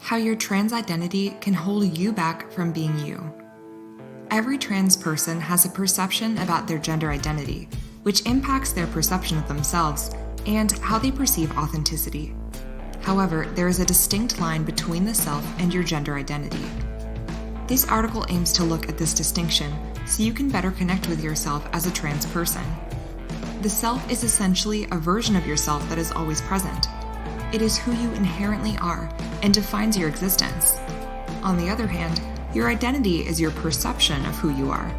how your trans identity can hold you back from being you. Every trans person has a perception about their gender identity, which impacts their perception of themselves and how they perceive authenticity. However, there is a distinct line between the self and your gender identity. This article aims to look at this distinction so you can better connect with yourself as a trans person. The self is essentially a version of yourself that is always present. It is who you inherently are and defines your existence. On the other hand, your identity is your perception of who you are.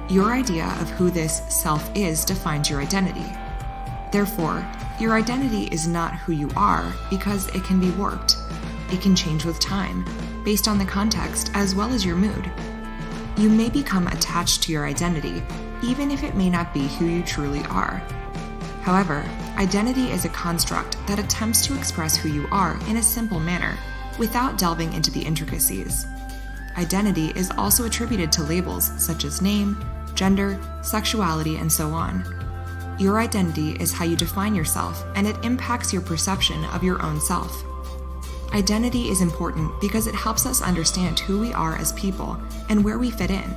Your idea of who this self is defines your identity. Therefore, your identity is not who you are because it can be warped. It can change with time, based on the context as well as your mood. You may become attached to your identity, even if it may not be who you truly are. However, identity is a construct that attempts to express who you are in a simple manner, without delving into the intricacies. Identity is also attributed to labels such as name, gender, sexuality, and so on. Your identity is how you define yourself, and it impacts your perception of your own self. Identity is important because it helps us understand who we are as people and where we fit in.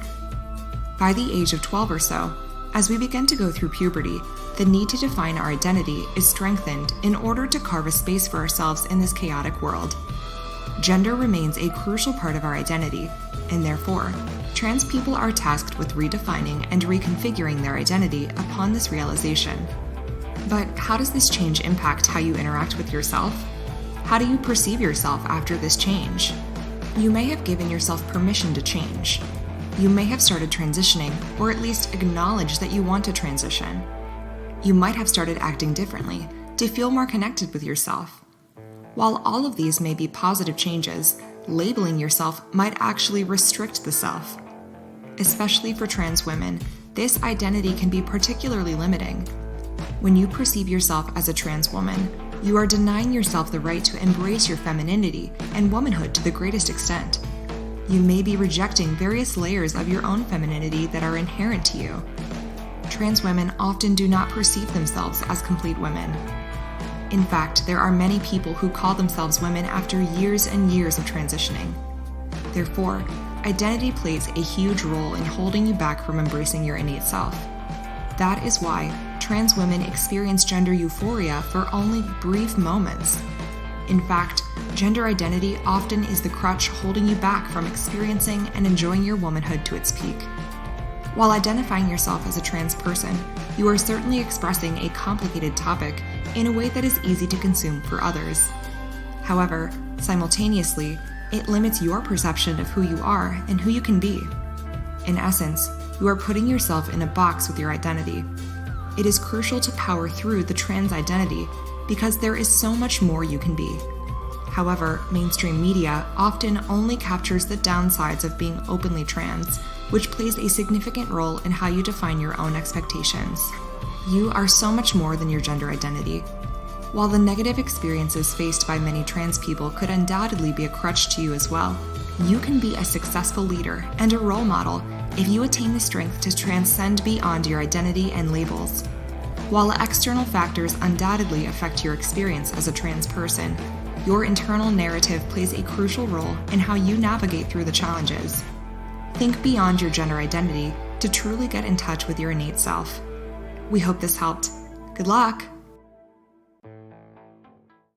By the age of 12 or so, as we begin to go through puberty, the need to define our identity is strengthened in order to carve a space for ourselves in this chaotic world. Gender remains a crucial part of our identity, and therefore, trans people are tasked with redefining and reconfiguring their identity upon this realization. But how does this change impact how you interact with yourself? How do you perceive yourself after this change? You may have given yourself permission to change. You may have started transitioning, or at least acknowledged that you want to transition. You might have started acting differently to feel more connected with yourself. While all of these may be positive changes, labeling yourself might actually restrict the self. Especially for trans women, this identity can be particularly limiting. When you perceive yourself as a trans woman, you are denying yourself the right to embrace your femininity and womanhood to the greatest extent. You may be rejecting various layers of your own femininity that are inherent to you. Trans women often do not perceive themselves as complete women. In fact, there are many people who call themselves women after years and years of transitioning. Therefore, identity plays a huge role in holding you back from embracing your innate self. That is why trans women experience gender euphoria for only brief moments. In fact, gender identity often is the crutch holding you back from experiencing and enjoying your womanhood to its peak. While identifying yourself as a trans person, you are certainly expressing a complicated topic in a way that is easy to consume for others. However, simultaneously, it limits your perception of who you are and who you can be. In essence, you are putting yourself in a box with your identity. It is crucial to power through the trans identity because there is so much more you can be. However, mainstream media often only captures the downsides of being openly trans, which plays a significant role in how you define your own expectations. You are so much more than your gender identity. While the negative experiences faced by many trans people could undoubtedly be a crutch to you as well, you can be a successful leader and a role model if you attain the strength to transcend beyond your identity and labels. While external factors undoubtedly affect your experience as a trans person, your internal narrative plays a crucial role in how you navigate through the challenges. Think beyond your gender identity to truly get in touch with your innate self. We hope this helped. Good luck!